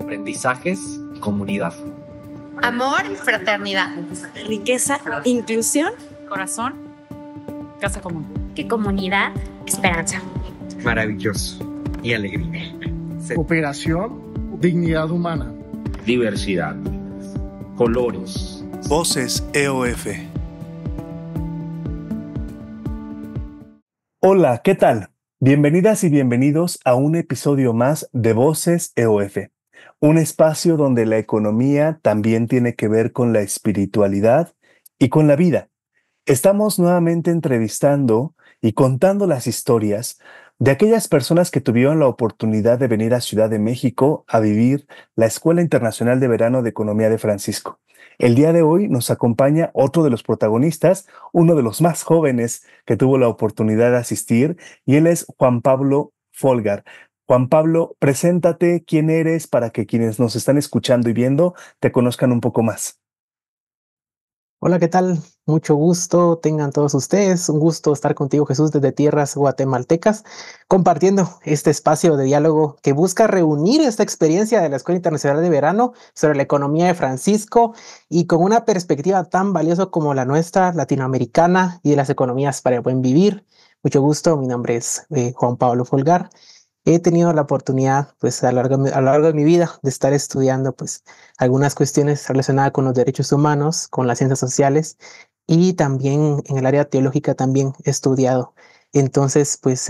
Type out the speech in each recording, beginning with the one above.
aprendizajes, comunidad. Amor, fraternidad. Riqueza, inclusión. Corazón, casa común. ¿Qué comunidad? Esperanza. Maravilloso y alegría. Cooperación, dignidad humana. Diversidad, colores. Voces EOF. Hola, ¿qué tal? Bienvenidas y bienvenidos a un episodio más de Voces EOF, un espacio donde la economía también tiene que ver con la espiritualidad y con la vida. Estamos nuevamente entrevistando y contando las historias de aquellas personas que tuvieron la oportunidad de venir a Ciudad de México a vivir la Escuela Internacional de Verano de Economía de Francisco. El día de hoy nos acompaña otro de los protagonistas, uno de los más jóvenes que tuvo la oportunidad de asistir, y él es Juan Pablo Folgar. Juan Pablo, preséntate, quién eres, para que quienes nos están escuchando y viendo te conozcan un poco más. Hola, ¿qué tal? Mucho gusto tengan todos ustedes. Un gusto estar contigo, Jesús, desde tierras guatemaltecas, compartiendo este espacio de diálogo que busca reunir esta experiencia de la Escuela Internacional de Verano sobre la economía de Francisco y con una perspectiva tan valiosa como la nuestra, latinoamericana, y de las economías para el buen vivir. Mucho gusto, mi nombre es Juan Pablo Folgar. He tenido la oportunidad, pues, a lo largo de mi vida de estar estudiando, pues, algunas cuestiones relacionadas con los derechos humanos, con las ciencias sociales, y también en el área teológica también he estudiado. Entonces, pues,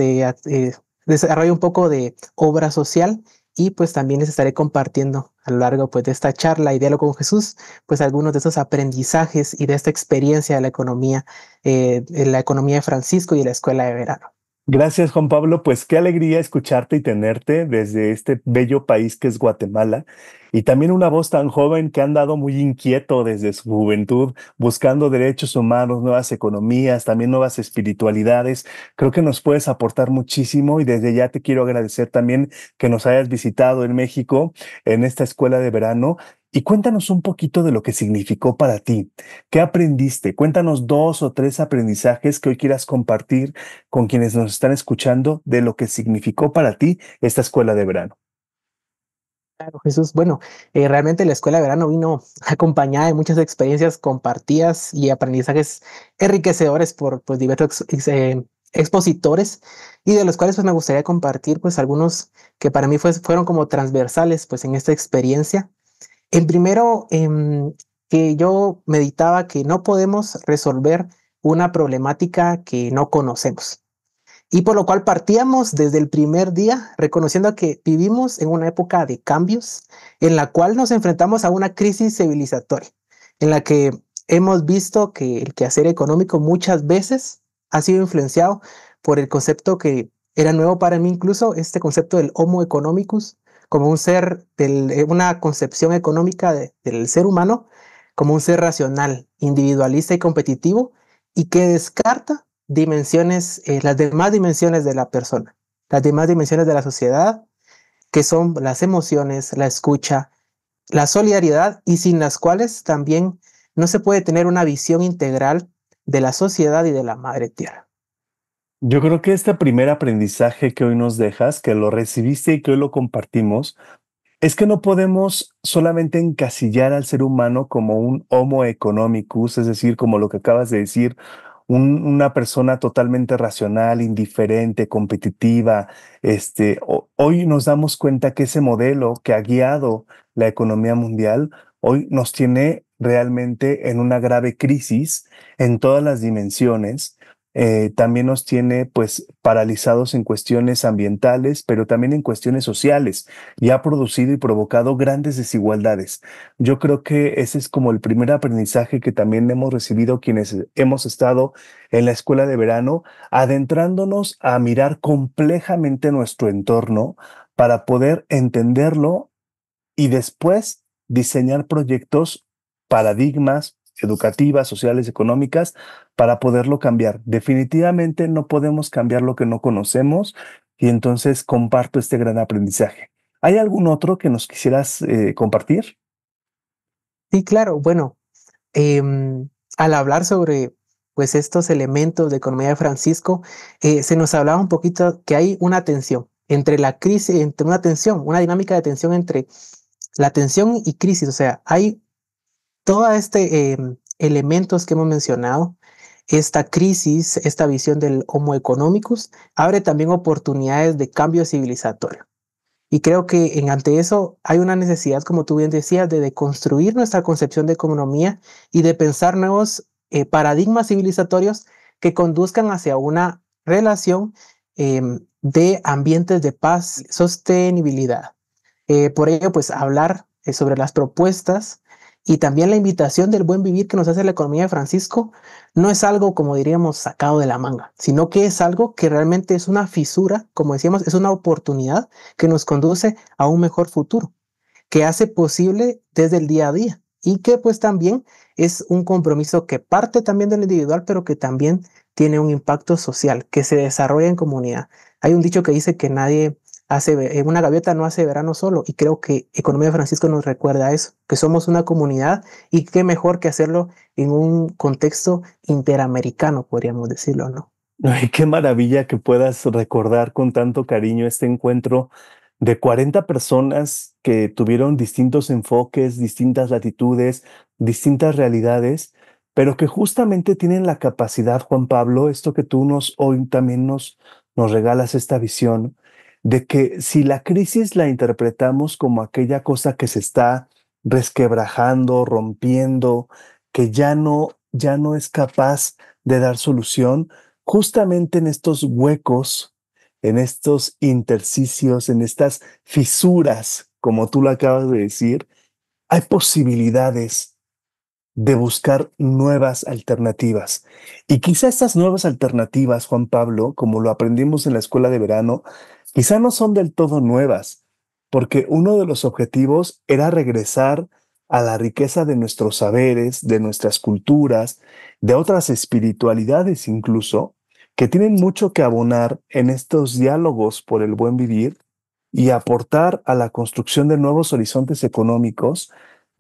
desarrollo un poco de obra social y, pues, también les estaré compartiendo a lo largo, pues, de esta charla y diálogo con Jesús, pues, algunos de esos aprendizajes y de esta experiencia de la economía de Francisco y de la Escuela de Verano. Gracias, Juan Pablo. Pues qué alegría escucharte y tenerte desde este bello país que es Guatemala, y también una voz tan joven que ha andado muy inquieto desde su juventud, buscando derechos humanos, nuevas economías, también nuevas espiritualidades. Creo que nos puedes aportar muchísimo, y desde ya te quiero agradecer también que nos hayas visitado en México, en esta escuela de verano. Y cuéntanos un poquito de lo que significó para ti. ¿Qué aprendiste? Cuéntanos 2 o 3 aprendizajes que hoy quieras compartir con quienes nos están escuchando de lo que significó para ti esta escuela de verano. Claro, Jesús. Bueno, realmente la escuela de verano vino acompañada de muchas experiencias compartidas y aprendizajes enriquecedores por, pues, diversos expositores, y de los cuales, pues, me gustaría compartir, pues, algunos que para mí fueron como transversales, pues, en esta experiencia. El primero, que yo meditaba que no podemos resolver una problemática que no conocemos. Y por lo cual partíamos desde el primer día reconociendo que vivimos en una época de cambios, en la cual nos enfrentamos a una crisis civilizatoria, en la que hemos visto que el quehacer económico muchas veces ha sido influenciado por el concepto que era nuevo para mí, incluso este concepto del Homo economicus, como un ser, una concepción económica del ser humano como un ser racional, individualista y competitivo, y que descarta dimensiones, las demás dimensiones de la persona, las demás dimensiones de la sociedad, que son las emociones, la escucha, la solidaridad, y sin las cuales también no se puede tener una visión integral de la sociedad y de la madre tierra. Yo creo que este primer aprendizaje que hoy nos dejas, que lo recibiste y que hoy lo compartimos, es que no podemos solamente encasillar al ser humano como un Homo economicus, es decir, como lo que acabas de decir, una persona totalmente racional, indiferente, competitiva. Hoy nos damos cuenta que ese modelo que ha guiado la economía mundial hoy nos tiene realmente en una grave crisis en todas las dimensiones. También nos tiene, pues, paralizados en cuestiones ambientales, pero también en cuestiones sociales, y ha producido y provocado grandes desigualdades. Yo creo que ese es como el primer aprendizaje que también hemos recibido quienes hemos estado en la escuela de verano, adentrándonos a mirar complejamente nuestro entorno para poder entenderlo y después diseñar proyectos, paradigmas educativas, sociales, económicas, para poderlo cambiar. Definitivamente no podemos cambiar lo que no conocemos, y entonces comparto este gran aprendizaje. ¿Hay algún otro que nos quisieras compartir? Sí, claro. Bueno, al hablar sobre, pues, estos elementos de economía de Francisco, se nos hablaba un poquito que hay una tensión entre la crisis, entre una dinámica de tensión entre la tensión y crisis, o sea, hay todo elementos que hemos mencionado, esta crisis, esta visión del Homo economicus, abre también oportunidades de cambio civilizatorio. Y creo que ante eso hay una necesidad, como tú bien decías, de construir nuestra concepción de economía y de pensar nuevos paradigmas civilizatorios que conduzcan hacia una relación de ambientes de paz, sostenibilidad. Por ello, pues hablar sobre las propuestas y también la invitación del buen vivir que nos hace la economía de Francisco no es algo, como diríamos, sacado de la manga, sino que es algo que realmente es una fisura, como decíamos, es una oportunidad que nos conduce a un mejor futuro, que hace posible desde el día a día y que pues también es un compromiso que parte también del individual, pero que también tiene un impacto social, que se desarrolla en comunidad. Hay un dicho que dice que una gaviota no hace verano solo, y creo que Economía de Francisco nos recuerda eso, que somos una comunidad y qué mejor que hacerlo en un contexto interamericano, podríamos decirlo, ¿no? Ay, qué maravilla que puedas recordar con tanto cariño este encuentro de 40 personas que tuvieron distintos enfoques, distintas latitudes, distintas realidades, pero que justamente tienen la capacidad, Juan Pablo, esto que tú hoy también nos regalas esta visión, de que si la crisis la interpretamos como aquella cosa que se está resquebrajando, rompiendo, que ya no es capaz de dar solución, justamente en estos huecos, en estos intersticios, en estas fisuras, como tú lo acabas de decir, hay posibilidades de buscar nuevas alternativas. Y quizá estas nuevas alternativas, Juan Pablo, como lo aprendimos en la escuela de verano, quizá no son del todo nuevas, porque uno de los objetivos era regresar a la riqueza de nuestros saberes, de nuestras culturas, de otras espiritualidades incluso, que tienen mucho que abonar en estos diálogos por el buen vivir y aportar a la construcción de nuevos horizontes económicos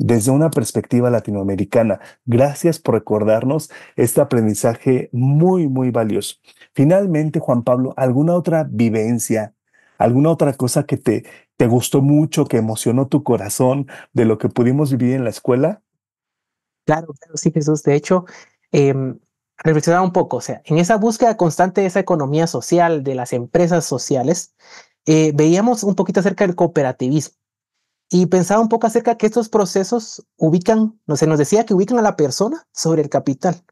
desde una perspectiva latinoamericana. Gracias por recordarnos este aprendizaje muy, muy valioso. Finalmente, Juan Pablo, ¿alguna otra vivencia, alguna otra cosa que te gustó mucho, que emocionó tu corazón de lo que pudimos vivir en la escuela? Claro, sí, Jesús. De hecho, reflexionaba un poco, o sea, en esa búsqueda constante de esa economía social, de las empresas sociales, veíamos un poquito acerca del cooperativismo. Y pensaba un poco acerca que estos procesos se nos decía que ubican a la persona sobre el capital.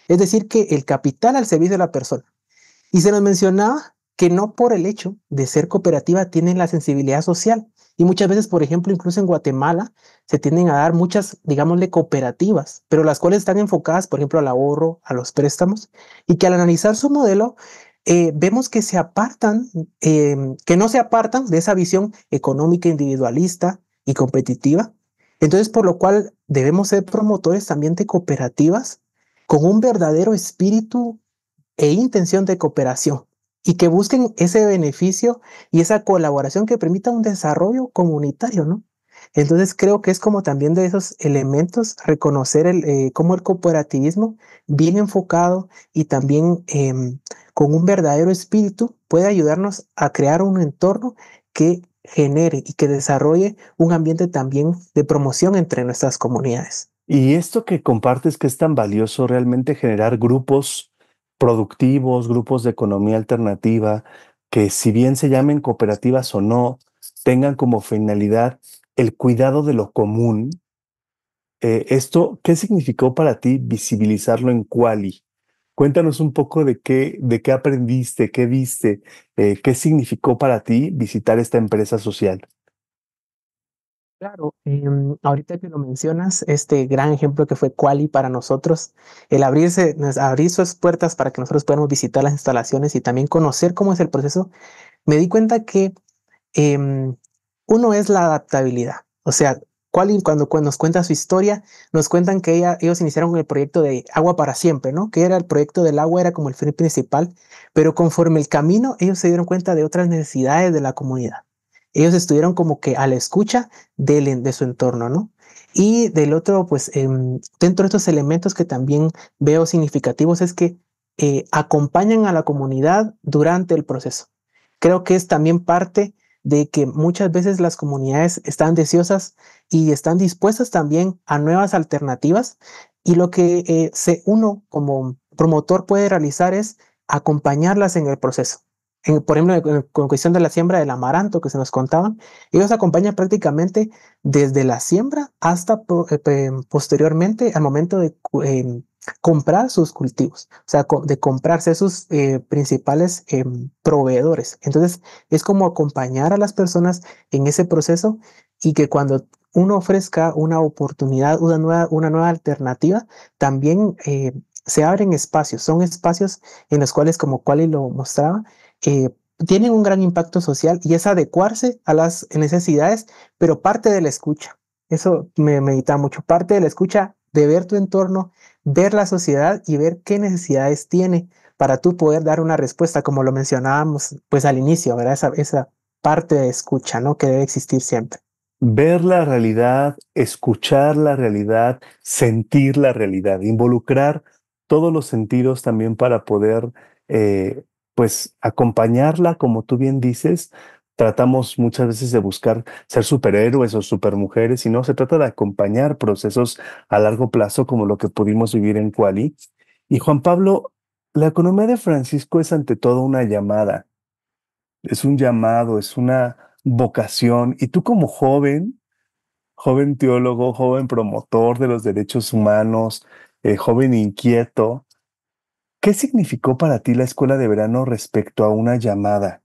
Es decir, que el capital al servicio de la persona. Y se nos mencionaba que no por el hecho de ser cooperativa tienen la sensibilidad social. Y muchas veces, por ejemplo, incluso en Guatemala, se tienden a dar muchas, digámosle, cooperativas, pero las cuales están enfocadas, por ejemplo, al ahorro, a los préstamos, y que al analizar su modelo, vemos que que no se apartan de esa visión económica individualista y competitiva. Entonces, por lo cual debemos ser promotores también de cooperativas con un verdadero espíritu e intención de cooperación y que busquen ese beneficio y esa colaboración que permita un desarrollo comunitario, ¿no? Entonces creo que es como también de esos elementos reconocer cómo el cooperativismo bien enfocado y también con un verdadero espíritu puede ayudarnos a crear un entorno que genere y que desarrolle un ambiente también de promoción entre nuestras comunidades. Y esto que compartes que es tan valioso, realmente generar grupos productivos, grupos de economía alternativa, que si bien se llamen cooperativas o no, tengan como finalidad el cuidado de lo común. ¿Esto qué significó para ti visibilizarlo en Quali? Cuéntanos un poco de qué aprendiste, qué viste, qué significó para ti visitar esta empresa social. Claro, ahorita que lo mencionas, este gran ejemplo que fue Quali para nosotros, el abrir sus puertas para que nosotros podamos visitar las instalaciones y también conocer cómo es el proceso, me di cuenta que uno es la adaptabilidad. O sea, Quali cuando nos cuenta su historia, nos cuentan que ellos iniciaron con el proyecto de Agua para Siempre, ¿no? Que era el proyecto del agua, era como el fin principal, pero conforme el camino, ellos se dieron cuenta de otras necesidades de la comunidad. Ellos estuvieron como que a la escucha de su entorno, ¿no? Y del otro, pues, dentro de estos elementos que también veo significativos es que acompañan a la comunidad durante el proceso. Creo que es también parte de que muchas veces las comunidades están deseosas y están dispuestas también a nuevas alternativas, y lo que uno como promotor puede realizar es acompañarlas en el proceso. Por ejemplo, con cuestión de la siembra del amaranto que se nos contaban, ellos acompañan prácticamente desde la siembra hasta posteriormente al momento de comprar sus cultivos, o sea, de comprarse sus principales proveedores. Entonces, es como acompañar a las personas en ese proceso, y que cuando uno ofrezca una oportunidad, una nueva alternativa, también se abren espacios. Son espacios en los cuales, como Quali lo mostraba, tienen un gran impacto social, y es adecuarse a las necesidades, pero parte de la escucha. Eso me medita mucho, parte de la escucha, de ver tu entorno, ver la sociedad y ver qué necesidades tiene para tú poder dar una respuesta, como lo mencionábamos pues al inicio, ¿verdad? Esa parte de escucha, ¿no? Que debe existir siempre. Ver la realidad, escuchar la realidad, sentir la realidad, involucrar todos los sentidos también para poder pues acompañarla, como tú bien dices. Tratamos muchas veces de buscar ser superhéroes o supermujeres, y no, se trata de acompañar procesos a largo plazo como lo que pudimos vivir en Quali. Y Juan Pablo, la economía de Francisco es ante todo una llamada, es un llamado, es una vocación. Y tú como joven teólogo, joven promotor de los derechos humanos, joven inquieto, ¿qué significó para ti la escuela de verano respecto a una llamada?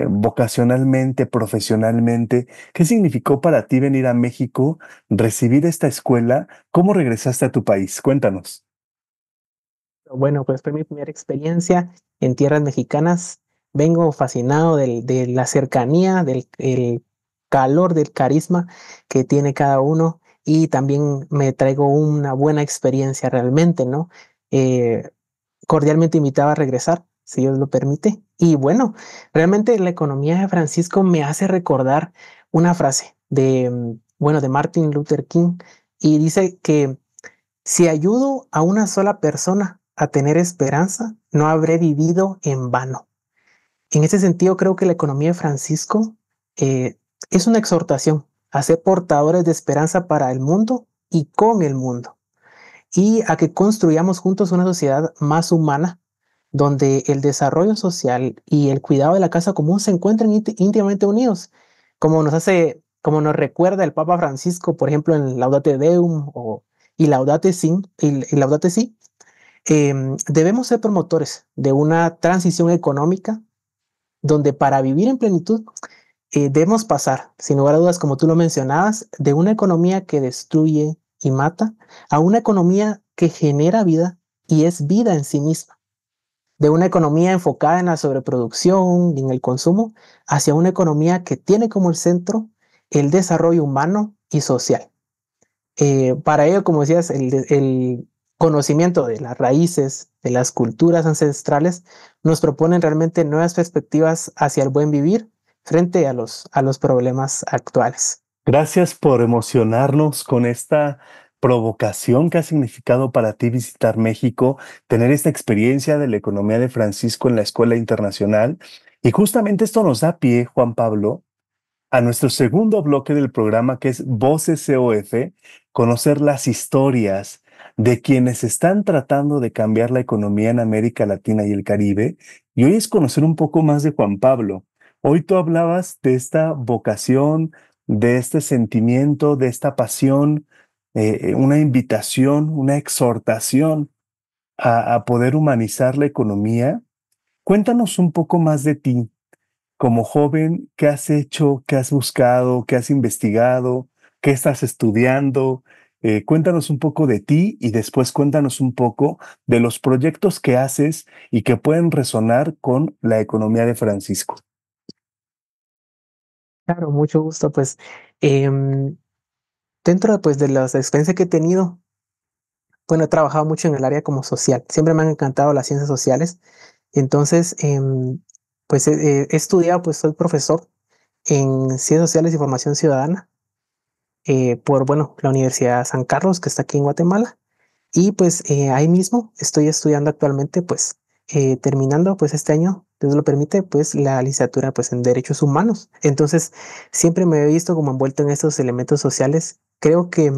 Vocacionalmente, profesionalmente, ¿qué significó para ti venir a México, recibir esta escuela? ¿Cómo regresaste a tu país? Cuéntanos. Bueno, pues fue mi primera experiencia en tierras mexicanas. Vengo fascinado de la cercanía, del el calor, del carisma que tiene cada uno, y también me traigo una buena experiencia realmente, ¿no? Cordialmente invitaba a regresar, si Dios lo permite. Y bueno, realmente la economía de Francisco me hace recordar una frase de Martin Luther King, y dice que si ayudo a una sola persona a tener esperanza, no habré vivido en vano. En ese sentido, creo que la economía de Francisco es una exhortación a ser portadores de esperanza para el mundo y con el mundo, y a que construyamos juntos una sociedad más humana, donde el desarrollo social y el cuidado de la casa común se encuentran íntimamente unidos, como nos recuerda el Papa Francisco, por ejemplo, en Laudate Deum y Laudate Si. Debemos ser promotores de una transición económica donde, para vivir en plenitud, debemos pasar, sin lugar a dudas, como tú lo mencionabas, de una economía que destruye y mata a una economía que genera vida y es vida en sí misma. De una economía enfocada en la sobreproducción y en el consumo, hacia una economía que tiene como el centro el desarrollo humano y social. Para ello, como decías, el conocimiento de las raíces, de las culturas ancestrales, nos proponen realmente nuevas perspectivas hacia el buen vivir frente a los problemas actuales. Gracias por emocionarnos con esta provocación que ha significado para ti visitar México, tener esta experiencia de la economía de Francisco en la Escuela Internacional. Y justamente esto nos da pie, Juan Pablo, a nuestro segundo bloque del programa, que es Voces COF, conocer las historias de quienes están tratando de cambiar la economía en América Latina y el Caribe. Y hoy es conocer un poco más de Juan Pablo. Hoy tú hablabas de esta vocación, de este sentimiento, de esta pasión, una invitación, una exhortación a poder humanizar la economía. Cuéntanos un poco más de ti. Como joven, ¿qué has hecho? ¿Qué has buscado? ¿Qué has investigado? ¿Qué estás estudiando? Cuéntanos un poco de ti, y después cuéntanos un poco de los proyectos que haces y que pueden resonar con la economía de Francisco. Claro, mucho gusto. Pues dentro de las experiencias que he tenido, bueno, he trabajado mucho en el área como social. Siempre me han encantado las ciencias sociales. Entonces, pues he estudiado, pues soy profesor en Ciencias Sociales y Formación Ciudadana por la Universidad San Carlos, que está aquí en Guatemala. Y pues ahí mismo estoy estudiando actualmente pues terminando pues este año, Dios lo permite, pues la licenciatura pues en Derechos Humanos. Entonces siempre me he visto como envuelto en estos elementos sociales. Creo que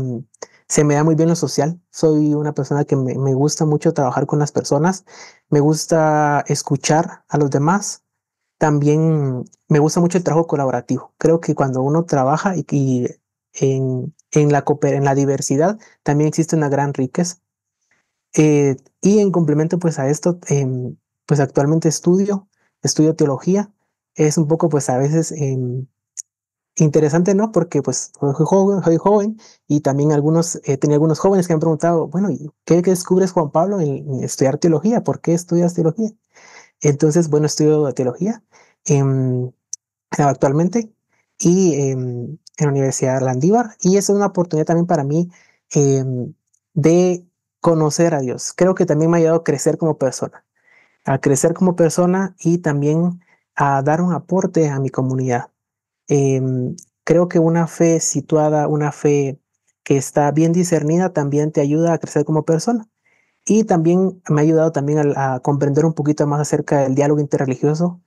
se me da muy bien lo social. Soy una persona que me gusta mucho trabajar con las personas, me gusta escuchar a los demás. También me gusta mucho el trabajo colaborativo. Creo que cuando uno trabaja y en la diversidad también existe una gran riqueza. Y en complemento pues a esto, pues actualmente estudio teología. Es un poco pues a veces interesante, ¿no? Porque pues soy joven y también tenía algunos jóvenes que me han preguntado, bueno, ¿y qué descubres, Juan Pablo, en estudiar teología? ¿Por qué estudias teología? Entonces, bueno, estudio teología actualmente y en la Universidad Landívar, y es una oportunidad también para mí de conocer a Dios. Creo que también me ha ayudado a crecer como persona y también a dar un aporte a mi comunidad. Creo que una fe situada, una fe que está bien discernida también te ayuda a crecer como persona. Y también me ha ayudado también a comprender un poquito más acerca del diálogo interreligioso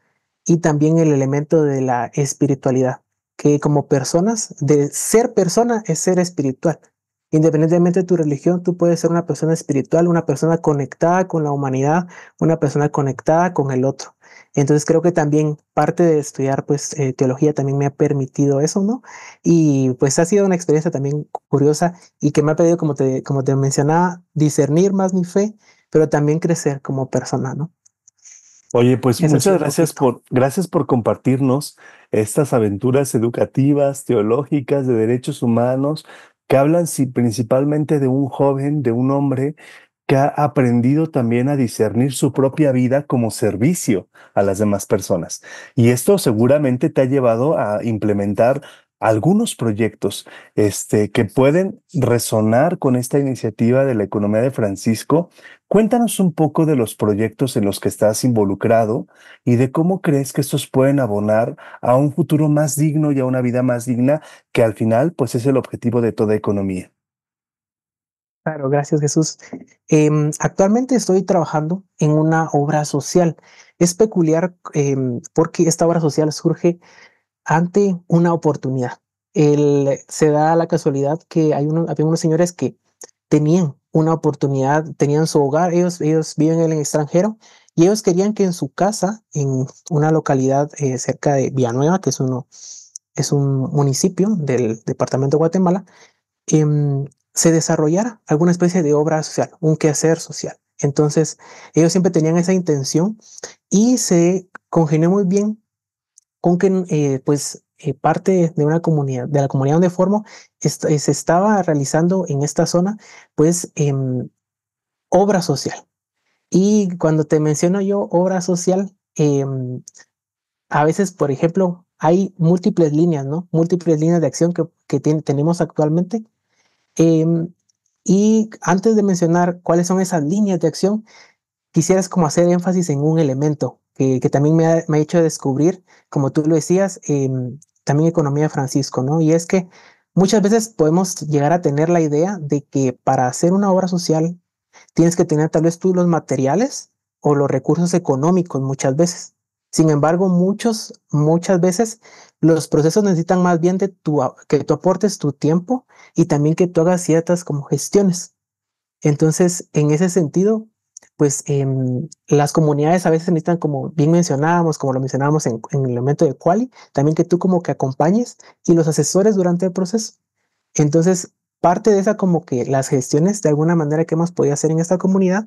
y también el elemento de la espiritualidad, que como personas, de ser persona es ser espiritual. Independientemente de tu religión, tú puedes ser una persona espiritual, una persona conectada con la humanidad, una persona conectada con el otro. Entonces creo que también parte de estudiar pues teología también me ha permitido eso, ¿no? Y pues ha sido una experiencia también curiosa y que me ha pedido, como te mencionaba, discernir más mi fe, pero también crecer como persona, ¿no? Oye, pues Eso muchas sí, gracias por compartirnos estas aventuras educativas, teológicas, de derechos humanos, que hablan principalmente de un joven, de un hombre que ha aprendido también a discernir su propia vida como servicio a las demás personas. Y esto seguramente te ha llevado a implementar algunos proyectos que pueden resonar con esta iniciativa de la economía de Francisco. Cuéntanos un poco de los proyectos en los que estás involucrado y de cómo crees que estos pueden abonar a un futuro más digno y a una vida más digna, que al final pues es el objetivo de toda economía. Claro, gracias, Jesús. Actualmente estoy trabajando en una obra social. Es peculiar porque esta obra social surge ante una oportunidad. Se da la casualidad que había unos señores que tenían una oportunidad, tenían su hogar, ellos viven en el extranjero y ellos querían que en su casa, en una localidad cerca de Villanueva, que es un municipio del departamento de Guatemala, se desarrollara alguna especie de obra social, un quehacer social. Entonces, ellos siempre tenían esa intención y se congenió muy bien con que parte de una comunidad, de la comunidad donde formo, se estaba realizando en esta zona, pues, obra social. Y cuando te menciono yo obra social, a veces, por ejemplo, hay múltiples líneas, ¿no? Múltiples líneas de acción que tenemos actualmente. Y antes de mencionar cuáles son esas líneas de acción, quisieras como hacer énfasis en un elemento que también me ha hecho descubrir, como tú lo decías, también economía de Francisco, ¿no? Y es que muchas veces podemos llegar a tener la idea de que para hacer una obra social tienes que tener tal vez tú los materiales o los recursos económicos muchas veces. Sin embargo, muchas veces los procesos necesitan más bien que tú aportes tu tiempo y también que tú hagas ciertas como gestiones. Entonces, en ese sentido, pues las comunidades a veces necesitan, como bien mencionábamos, como lo mencionábamos en el elemento de Quali, también que tú como que acompañes y los asesores durante el proceso. Entonces, parte de esa como que las gestiones de alguna manera que hemos podido hacer en esta comunidad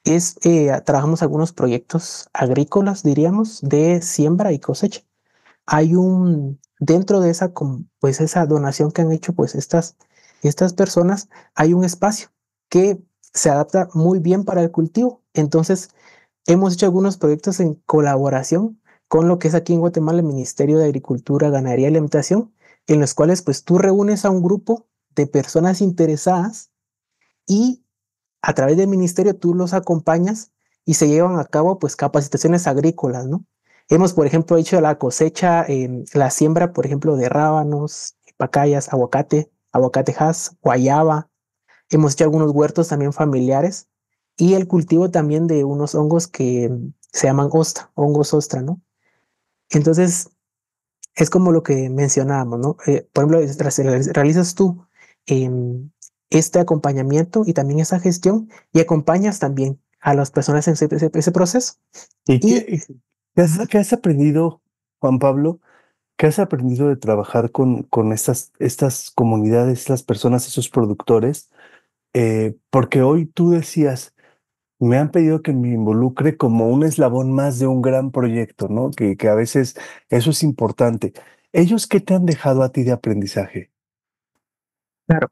es, trabajamos algunos proyectos agrícolas, diríamos, de siembra y cosecha. Dentro de pues esa donación que han hecho pues estas personas, hay un espacio que se adapta muy bien para el cultivo. Entonces, hemos hecho algunos proyectos en colaboración con lo que es aquí en Guatemala el Ministerio de Agricultura, Ganadería y Alimentación, en los cuales pues tú reúnes a un grupo de personas interesadas y a través del ministerio tú los acompañas y se llevan a cabo pues capacitaciones agrícolas, ¿no? Hemos, por ejemplo, hecho la cosecha, la siembra, por ejemplo, de rábanos, pacayas, aguacatejas, guayaba. Hemos hecho algunos huertos también familiares y el cultivo también de unos hongos que se llaman ostra, hongos ostra, ¿no? Entonces, es como lo que mencionábamos, ¿no? Por ejemplo, realizas tú este acompañamiento y también esa gestión y acompañas también a las personas en ese proceso. ¿Y qué has aprendido, Juan Pablo? ¿Qué has aprendido de trabajar con estas comunidades, estas personas, esos productores? Porque hoy tú decías, me han pedido que me involucre como un eslabón más de un gran proyecto, ¿no? Que a veces eso es importante. ¿Ellos qué te han dejado a ti de aprendizaje? Claro.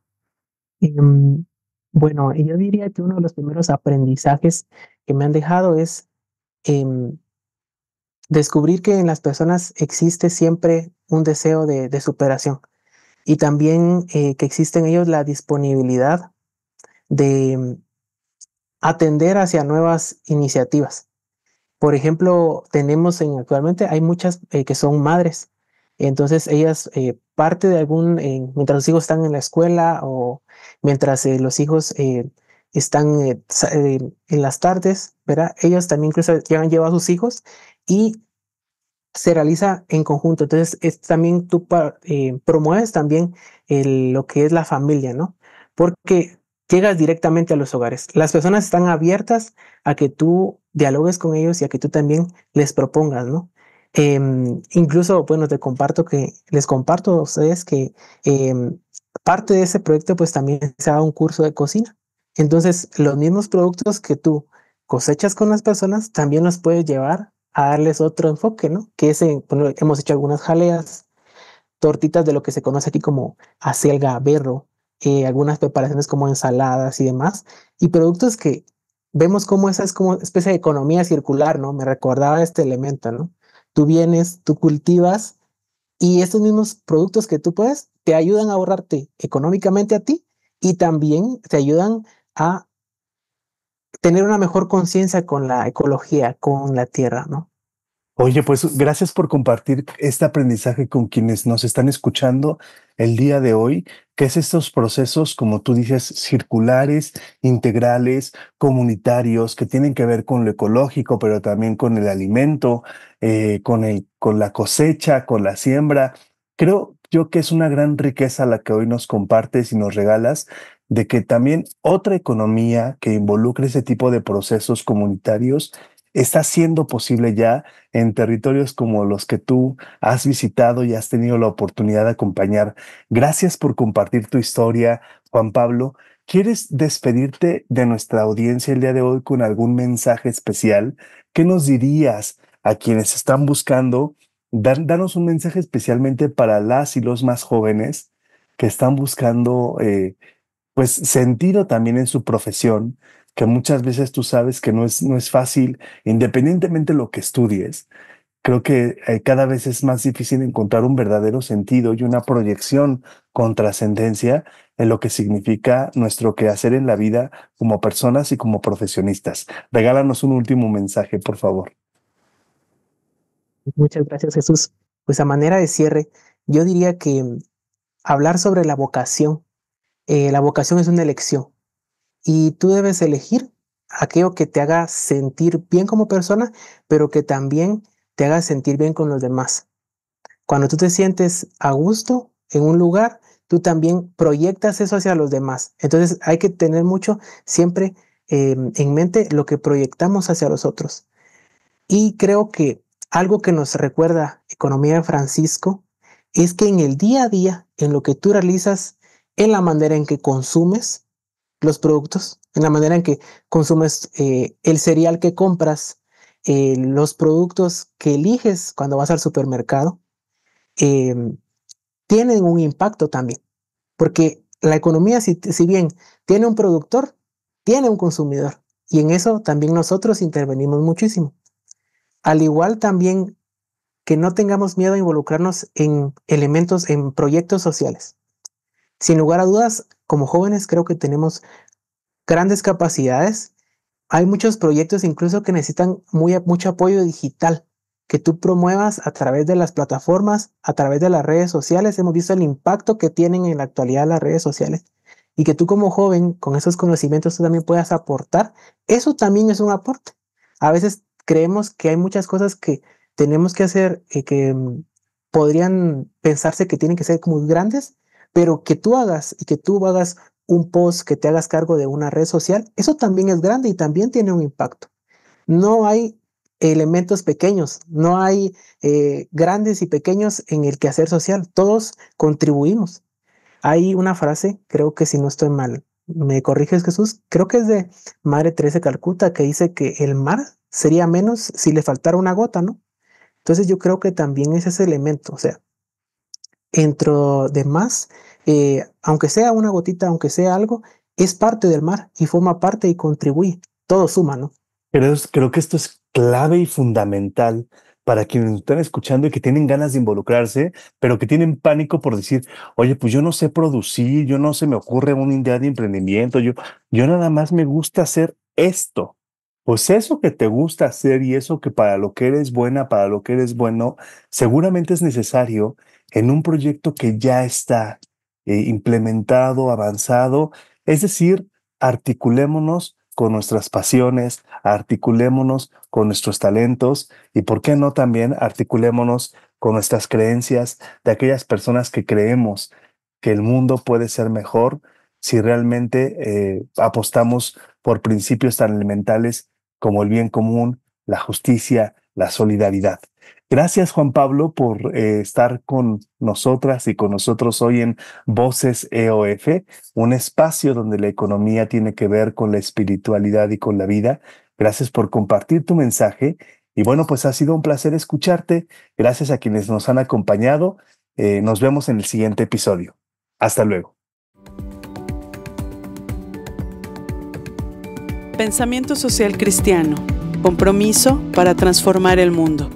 Bueno, yo diría que uno de los primeros aprendizajes que me han dejado es descubrir que en las personas existe siempre un deseo de superación y también que existe en ellos la disponibilidad de atender hacia nuevas iniciativas. Por ejemplo, actualmente hay muchas que son madres. Entonces ellas parte de mientras los hijos están en la escuela o mientras los hijos están en las tardes, ¿verdad? Ellos también incluso han llevado a sus hijos y se realiza en conjunto. Entonces también tú promueves también lo que es la familia, ¿no? Porque llegas directamente a los hogares. Las personas están abiertas a que tú dialogues con ellos y a que tú también les propongas, ¿no? Incluso, bueno, les comparto a ustedes que parte de ese proyecto pues también se da un curso de cocina. Entonces, los mismos productos que tú cosechas con las personas también los puedes llevar a darles otro enfoque, ¿no? Bueno, hemos hecho algunas jaleas, tortitas de lo que se conoce aquí como acelga, berro, algunas preparaciones como ensaladas y demás, y productos que vemos como esa es como especie de economía circular, ¿no? Me recordaba este elemento, ¿no? Tú vienes, tú cultivas y estos mismos productos que tú puedes te ayudan a ahorrarte económicamente a ti y también te ayudan a tener una mejor conciencia con la ecología, con la tierra, ¿no? Oye, pues gracias por compartir este aprendizaje con quienes nos están escuchando el día de hoy, que es estos procesos, como tú dices, circulares, integrales, comunitarios, que tienen que ver con lo ecológico, pero también con el alimento, con la cosecha, con la siembra. Creo yo que es una gran riqueza la que hoy nos compartes y nos regalas, de que también otra economía que involucre ese tipo de procesos comunitarios está siendo posible ya en territorios como los que tú has visitado y has tenido la oportunidad de acompañar. Gracias por compartir tu historia, Juan Pablo. ¿Quieres despedirte de nuestra audiencia el día de hoy con algún mensaje especial? ¿Qué nos dirías a quienes están buscando? Danos un mensaje especialmente para las y los más jóvenes que están buscando pues sentido también en su profesión, que muchas veces tú sabes que no es fácil, independientemente de lo que estudies. Creo que cada vez es más difícil encontrar un verdadero sentido y una proyección con trascendencia en lo que significa nuestro quehacer en la vida como personas y como profesionistas. Regálanos un último mensaje, por favor. Muchas gracias, Jesús. Pues a manera de cierre, yo diría que hablar sobre la vocación es una elección. Y tú debes elegir aquello que te haga sentir bien como persona, pero que también te haga sentir bien con los demás. Cuando tú te sientes a gusto en un lugar, tú también proyectas eso hacia los demás. Entonces hay que tener mucho siempre en mente lo que proyectamos hacia los otros. Y creo que algo que nos recuerda Economía de Francisco es que en el día a día, en lo que tú realizas, en la manera en que consumes los productos, en la manera en que consumes el cereal que compras, los productos que eliges cuando vas al supermercado, tienen un impacto también. Porque la economía, si bien tiene un productor, tiene un consumidor. Y en eso también nosotros intervenimos muchísimo. Al igual también que no tengamos miedo a involucrarnos en elementos, en proyectos sociales. Sin lugar a dudas, como jóvenes creo que tenemos grandes capacidades. Hay muchos proyectos incluso que necesitan mucho apoyo digital, que tú promuevas a través de las plataformas, a través de las redes sociales. Hemos visto el impacto que tienen en la actualidad las redes sociales. y que tú como joven, con esos conocimientos, tú también puedas aportar, eso también es un aporte. A veces creemos que hay muchas cosas que tenemos que hacer que podrían pensarse que tienen que ser muy grandes, pero que tú hagas y que tú hagas un post, que te hagas cargo de una red social, eso también es grande y también tiene un impacto. No hay elementos pequeños, no hay grandes y pequeños en el quehacer social, todos contribuimos. Hay una frase, creo que si no estoy mal, me corriges Jesús, creo que es de Madre Teresa de Calcuta, que dice que el mar sería menos si le faltara una gota, ¿no? Entonces yo creo que también es ese elemento, o sea, entro de más, aunque sea una gotita, aunque sea algo, es parte del mar y forma parte y contribuye, todo suma, ¿no? Creo que esto es clave y fundamental para quienes nos están escuchando y que tienen ganas de involucrarse, pero que tienen pánico por decir, oye, pues yo no sé producir, yo no se me ocurre una idea de emprendimiento, yo nada más me gusta hacer esto. Pues eso que te gusta hacer y eso que para lo que eres buena, para lo que eres bueno, seguramente es necesario en un proyecto que ya está implementado, avanzado. Es decir, articulémonos con nuestras pasiones, articulémonos con nuestros talentos y, ¿por qué no también articulémonos con nuestras creencias de aquellas personas que creemos que el mundo puede ser mejor si realmente apostamos por principios tan elementales como el bien común, la justicia, la solidaridad? Gracias, Juan Pablo, por estar con nosotras y con nosotros hoy en Voces EOF, un espacio donde la economía tiene que ver con la espiritualidad y con la vida. Gracias por compartir tu mensaje. Y bueno, pues ha sido un placer escucharte. Gracias a quienes nos han acompañado. Nos vemos en el siguiente episodio. Hasta luego. Pensamiento social cristiano. Compromiso para transformar el mundo.